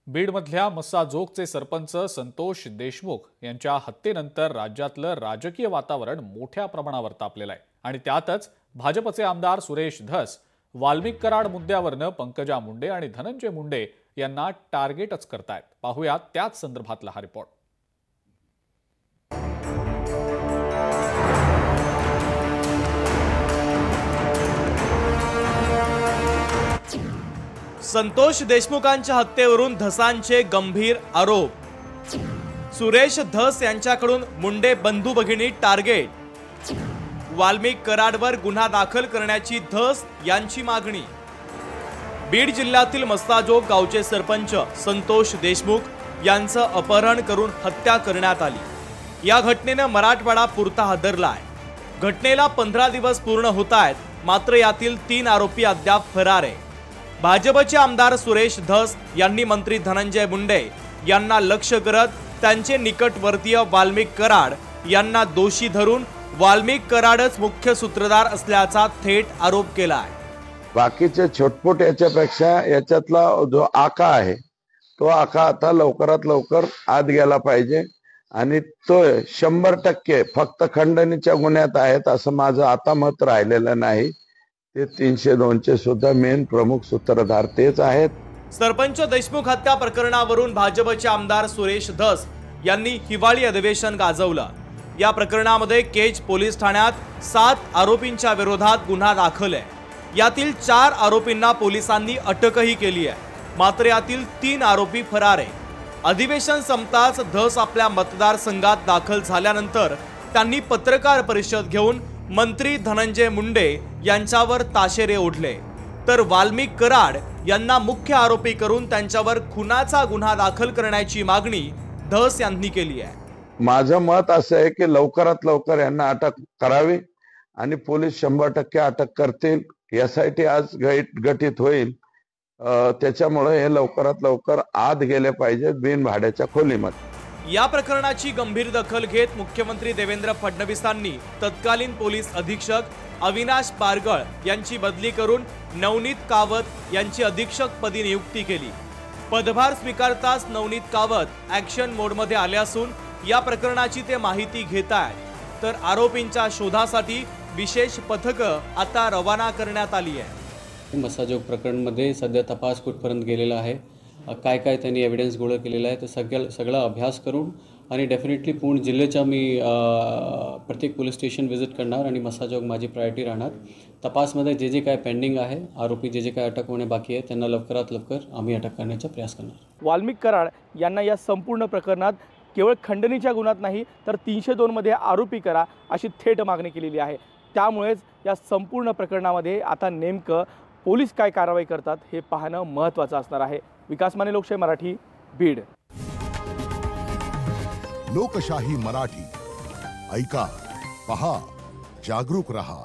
बीडमधल्या मस्साजोगचे सरपंच संतोष देशमुख यांच्या हत्येनंतर राज्यातलं राजकीय वातावरण मोठ्या प्रमाणावर तापलेलं आहे आणि त्यातच भाजपचे आमदार सुरेश धस वाल्मिक कराड मुद्द्यावरनं पंकजा मुंडे आणि धनंजय मुंडे यांना टार्गेटच करतायत। पाहूया त्याच संदर्भातला हा रिपोर्ट। संतोष देशमुखांच्या हत्येवरून धसांचे गंभीर आरोप। सुरेश धस यांच्याकडून मुंडे बंधू भगिनी टार्गेट। वाल्मिक कराडवर गुन्हा दाखल करण्याची धस यांची मागणी। बीड जिल्ह्यातील मस्साजोग गावचे सरपंच संतोष देशमुख यांचं अपहरण करून हत्या करण्यात आली। या घटनेने मराठवाडा पुरता हादरलाय। घटनेला 15 दिवस पूर्ण होत आहेत, मात्र यातील 3 आरोपी अद्याप फरार आहे। भाजपचे आमदार सुरेश धस यांनी मंत्री धनंजय मुंडे यांना लक्ष्य करत त्यांचे निकटवर्तीय वाल्मिक कराड यांना दोषी धरून वाल्मिक कराडच मुख्य सूत्रधार असल्याचा थेट आरोप केला आहे। बाकीचे छोटपोट याच्यापेक्षा याच्यातला जो आका आहे तो आका आता लवकरात लवकर आत गेला पाहिजे आणि तो 100% फक्त खंडणीच्या गुन्ह्यात आहेत असं माझं आता मत राहिलेलं नाही। ते 302 सुद्धा मेन प्रमुख सूत्रधार तेच आहेत। सरपंच देशमुख हत्या प्रकरणावरून भाजपचे आमदार सुरेश धस यांनी हिवाळी अधिवेशन गाजवलं। या प्रकरणामध्ये केज पोलीस ठाण्यात 7 आरोपींच्या विरोधात गुन्हा दाखल आहे। यातील 4 आरोपींना पोलिसांनी अटकही केली आहे, मात्र यातील 3 आरोपी फरार आहे। अधिवेशन संपताच धस आपल्या मतदारसंघात दाखल झाल्यानंतर त्यांनी पत्रकार परिषद घेऊन मंत्री धनंजय मुंडे यांच्यावर ताशेरे ओढले, तर वाल्मिक कराड यांना मुख्य आरोपी करून त्यांच्यावर खुनाचा गुन्हा दाखल करण्याची मागणी धस यांनी केली आहे। माझं मत असं आहे की लवकरात लवकर यांना अटक करावी आणि पोलीस 100% अटक करतील। SIT आज गठीत होईल, त्याच्यामुळे हे लवकरात लवकर आत गेले पाहिजेत बिनभाड्याच्या खोलीमध्ये। या प्रकरणाची गंभीर दखल घेत मुख्यमंत्री देवेंद्र फडणवीसांनी तत्कालीन पोलीस अधीक्षक अविनाश पारगळ यांची बदली करून नवनीत कावत यांची अधीक्षक पदी नियुक्ती केली। पदभार स्वीकारताच नवनीत कावत ऍक्शन मोडमध्ये आले असून या प्रकरणाची ते माहिती घेत आहेत, तर आरोपींच्या शोधासाठी विशेष पथकं आता रवाना करण्यात आली आहे। मस्साजोग प्रकरणमध्ये सध्या तपास कुठपर्यंत गेलेला आहे, काय काय त्यांनी एव्हिडन्स गोळा केलेला आहे, तर सगळा अभ्यास करून आणि डेफिनेटली पूर्ण जिल्ह्याच्या मी प्रत्येक पोलीस स्टेशन व्हिजिट करणार आणि मस्साजोग माझी प्रायोरिटी राहणार। तपासमध्ये जे काय पेंडिंग आहे, आरोपी जे काय अटक होणे बाकी आहे त्यांना लवकरात लवकर आम्ही अटक करण्याचा प्रयास करणार। वाल्मिक कराड यांना या संपूर्ण प्रकरणात केवळ खंडणीच्या गुन्ह्यात नाही तर 302 मध्ये आरोपी करा अशी थेट मागणी केलेली आहे। त्यामुळेच या संपूर्ण प्रकरणामध्ये आता नेमकं पोलीस काय कारवाई करतात हे पाहणं महत्त्वाचं असणार आहे। विकास माने, लोकशाही मराठी, बीड। लोकशाही मराठी ऐका, पहा, जागरूक रहा।